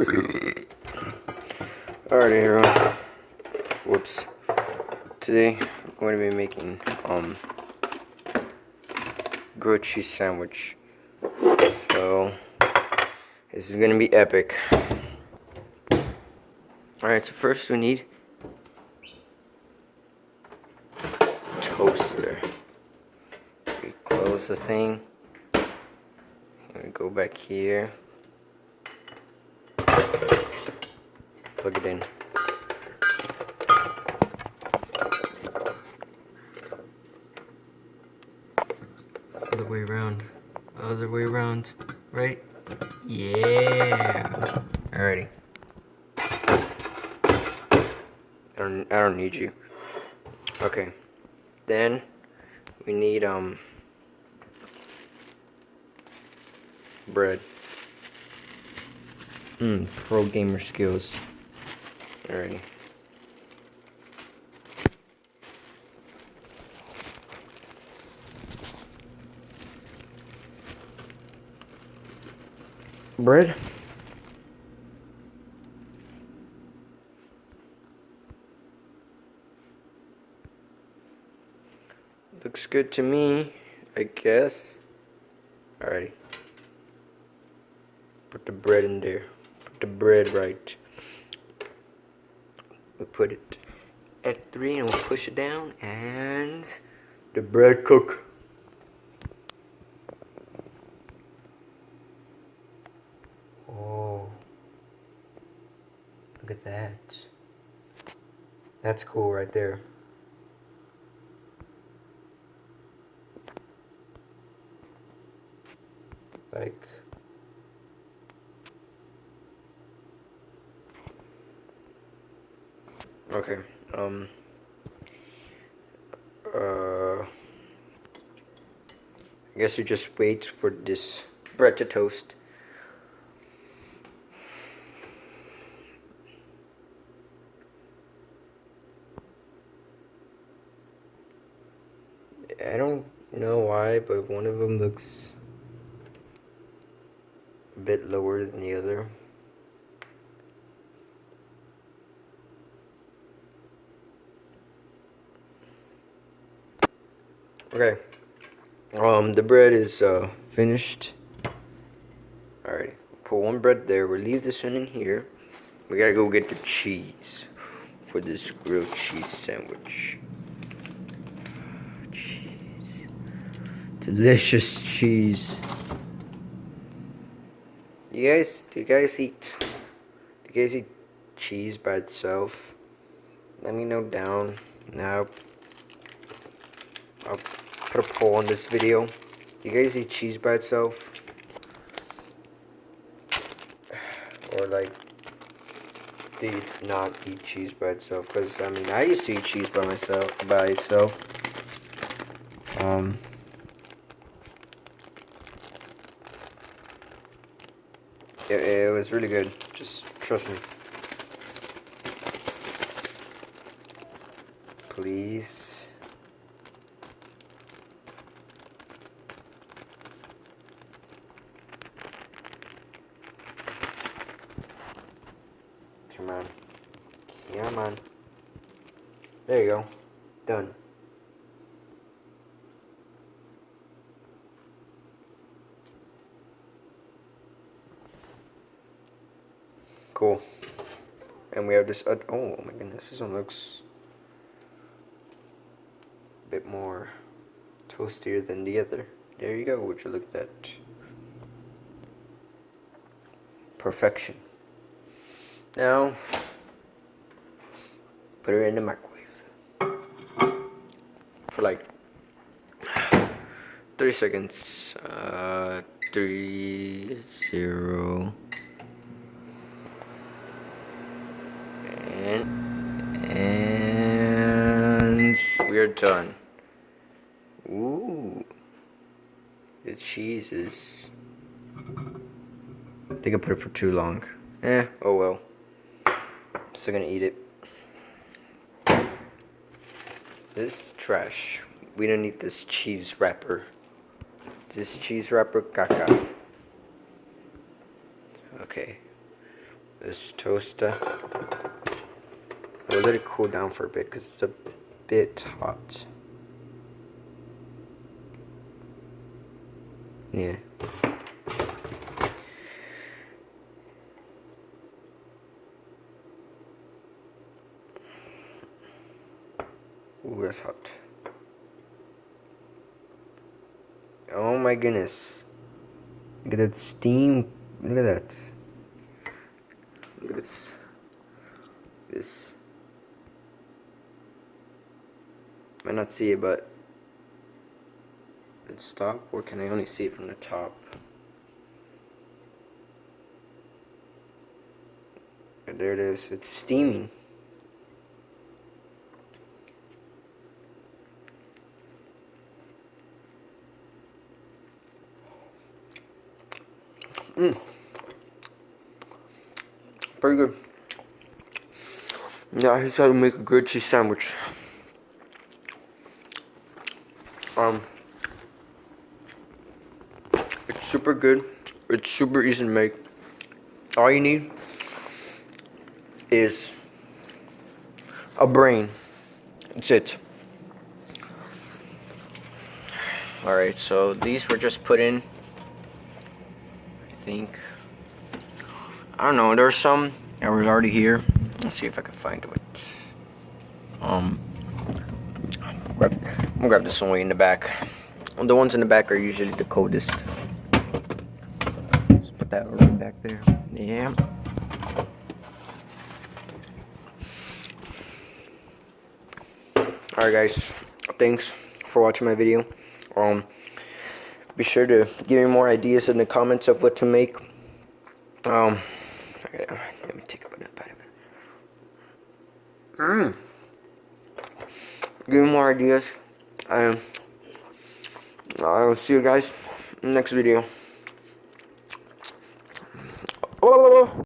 Alright, everyone. Whoops. Today I'm going to be making grilled cheese sandwich. So this is gonna be epic. Alright, so first we need toaster. We close the thing. And we go back here. Plug it in. Other way around. Other way around. Right? Yeah. Alrighty. I don't need you. Okay. Then we need bread. Pro gamer skills. Alrighty. Bread. Looks good to me, I guess. Alrighty. Put the bread in there. Put the bread right. We put it at 3 and we'll push it down and the bread cook. Oh. Look at that. That's cool right there. Like, okay, I guess you just wait for this bread to toast. I don't know why, but one of them looks a bit lower than the other. Okay. The bread is finished. Alright, put one bread there. We'll leave this one in here. We gotta go get the cheese for this grilled cheese sandwich. Cheese. Delicious cheese. Do you guys eat cheese by itself? Let me know down. Now I'll put a poll on this video. Do you guys eat cheese by itself? Or like, do you not eat cheese by itself? Because I mean, I used to eat cheese by itself. It was really good. Just trust me. Please. Come on. Come on. There you go. Done. Cool. And we have this, oh my goodness, this one looks a bit more toastier than the other. There you go, would you look at that. Perfection. Now, put it in the microwave. For like 30 seconds. 3, 0. And we're done. Ooh, the cheese is. I think I put it for too long. Oh well. I'm still gonna eat it. This is trash. We don't need this cheese wrapper. This cheese wrapper caca. Okay. this toaster. We'll let it cool down for a bit because it's a bit hot. Yeah. Ooh, that's hot. Oh my goodness. Look at that steam. Look at that. Look at this. This. Might not see it, but let's stop. Or can I only see it from the top? There it is. It's steaming. Pretty good. Yeah, here's how to make a grilled cheese sandwich. It's super good. It's super easy to make. All you need is a brain. That's it. Alright, so these were just put in. I think. I don't know, there's some that was already here. Let's see if I can find it. I'm gonna grab this one way in the back. The ones in the back are usually the coldest. Let's put that right back there. Yeah. Alright guys, thanks for watching my video. Be sure to give me more ideas in the comments of what to make. Okay, let me take a bite of it. Give me more ideas. I'll see you guys in the next video.